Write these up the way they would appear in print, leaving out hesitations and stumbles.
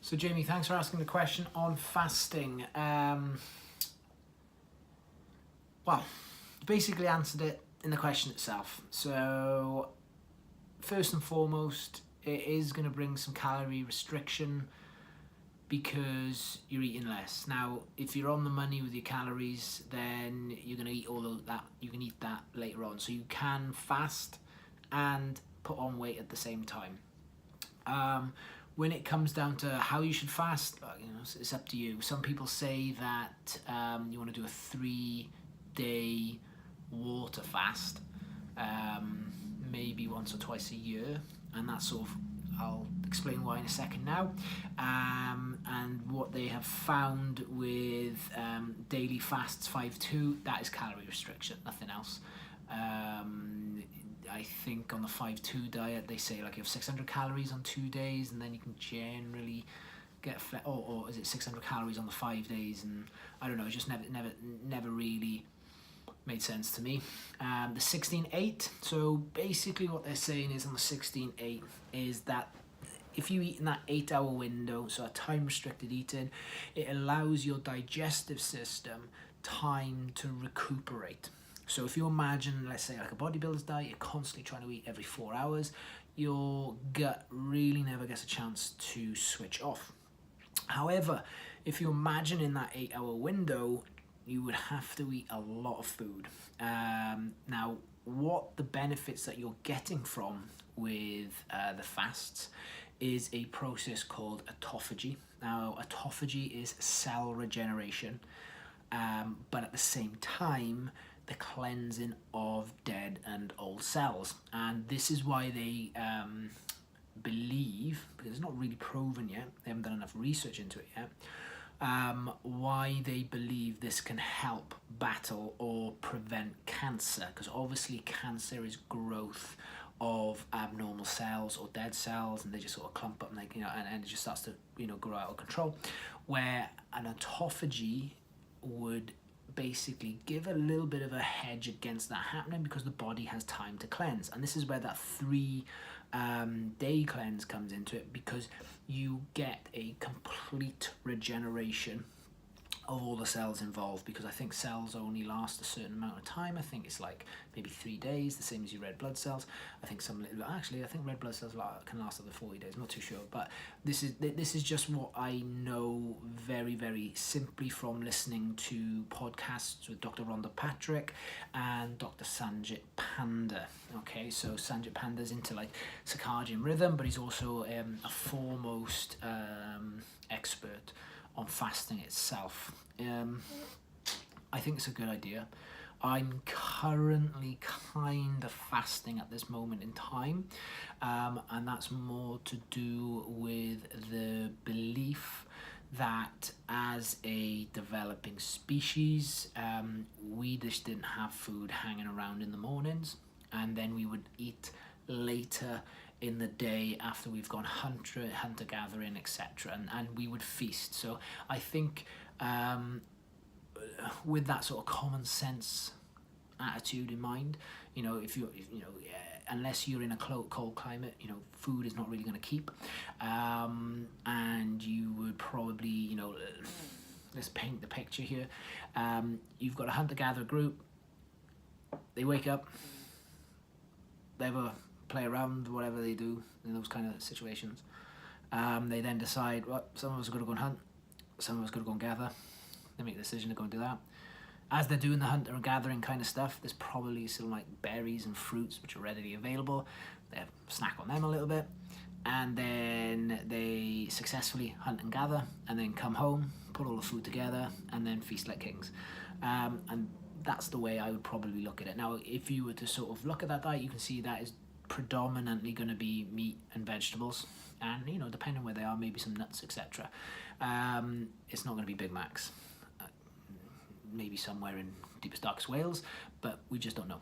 So Jamie, thanks for asking the question on fasting. Well, basically answered it in the question itself. So first and foremost, it is going to bring some calorie restriction because you're eating less. Now, if you're on the money with your calories, then you're going to eat all of that. You can eat that later on. So you can fast and put on weight at the same time. When it comes down to how you should fast, it's up to you. Some people say that you want to do a 3-day water fast, maybe once or twice a year, and that's sort of, I'll explain why in a second now. And what they have found with daily fasts 5-2, that is calorie restriction, nothing else. I think on the 5-2 diet, they say like you have 600 calories on 2 days, and then you can generally get or is it 600 calories on the 5 days? And I don't know, it just never really made sense to me. The 16-8, so basically what they're saying is on the 16-8 is that if you eat in that 8-hour window, so a time restricted eating, it allows your digestive system time to recuperate. So if you imagine, let's say like a bodybuilder's diet, you're constantly trying to eat every 4 hours, your gut really never gets a chance to switch off. However, if you imagine in that 8-hour window, you would have to eat a lot of food. Now, what the benefits that you're getting from with the fasts is a process called autophagy. Now, autophagy is cell regeneration, but at the same time, the cleansing of dead and old cells. And this is why they believe, because it's not really proven yet, they haven't done enough research into it yet, why they believe this can help battle or prevent cancer, because obviously cancer is growth of abnormal cells or dead cells, and they just sort of clump up and and it just starts to grow out of control, where an autophagy would basically give a little bit of a hedge against that happening, because the body has time to cleanse. And this is where that 3-day cleanse comes into it, because you get a complete regeneration of all the cells involved, because I think cells only last a certain amount of time. I think it's like maybe 3 days, the same as your red blood cells. I think red blood cells can last up to 40 days. I'm not too sure, but this is just what I know very, very simply from listening to podcasts with Dr. Rhonda Patrick and Dr. Sanjit Panda. Okay, so Sanjit Panda's into like circadian rhythm, but he's also a foremost expert on fasting itself. I think it's a good idea. I'm currently kind of fasting at this moment in time, and that's more to do with the belief that as a developing species, we just didn't have food hanging around in the mornings, and then we would eat later in the day after we've gone hunter gathering, etc., and we would feast. So I think with that sort of common sense attitude in mind, unless you're in a cold climate, food is not really going to keep, and you would probably, let's paint the picture here. You've got a hunter-gatherer group. They wake up, they have a play around, whatever they do in those kind of situations. They then decide, well, some of us are going to go and hunt, some of us are going to go and gather. They make the decision to go and do that. As they're doing the hunter and gathering kind of stuff, there's probably some like berries and fruits which are readily available. They snack on them a little bit, and then they successfully hunt and gather, and then come home, put all the food together, and then feast like kings. And that's the way I would probably look at it. Now, if you were to sort of look at that diet, you can see that is predominantly going to be meat and vegetables, and depending where they are, maybe some nuts, etc. It's not going to be Big Macs, maybe somewhere in deepest darkest Wales, but we just don't know.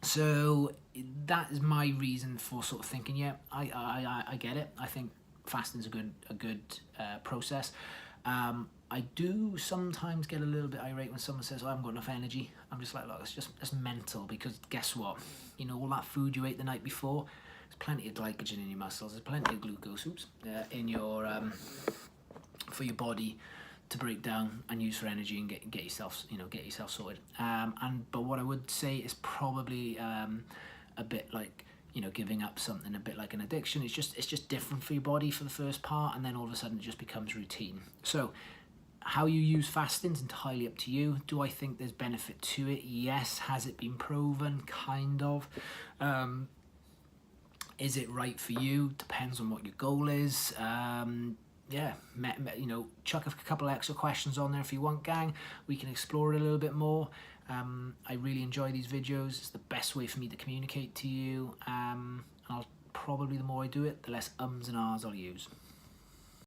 So that is my reason for sort of thinking, yeah, I get it. I think fasting's a good process. I do sometimes get a little bit irate when someone says, oh, I haven't got enough energy. I'm just like, look, that's mental, because guess what? All that food you ate the night before, There's plenty of glycogen in your muscles. There's plenty of glucose, in your for your body to break down and use for energy and get yourself, get yourself sorted. But what I would say is probably a bit like, giving up something, a bit like an addiction. It's just different for your body for the first part, and then all of a sudden it just becomes routine. So how you use fasting is entirely up to you. Do I think there's benefit to it? Yes. Has it been proven? Kind of. Is it right for you? Depends on what your goal is. Yeah, chuck a couple extra questions on there if you want, gang. We can explore it a little bit more. I really enjoy these videos. It's the best way for me to communicate to you. And I'll probably, the more I do it, the less ums and ahs I'll use.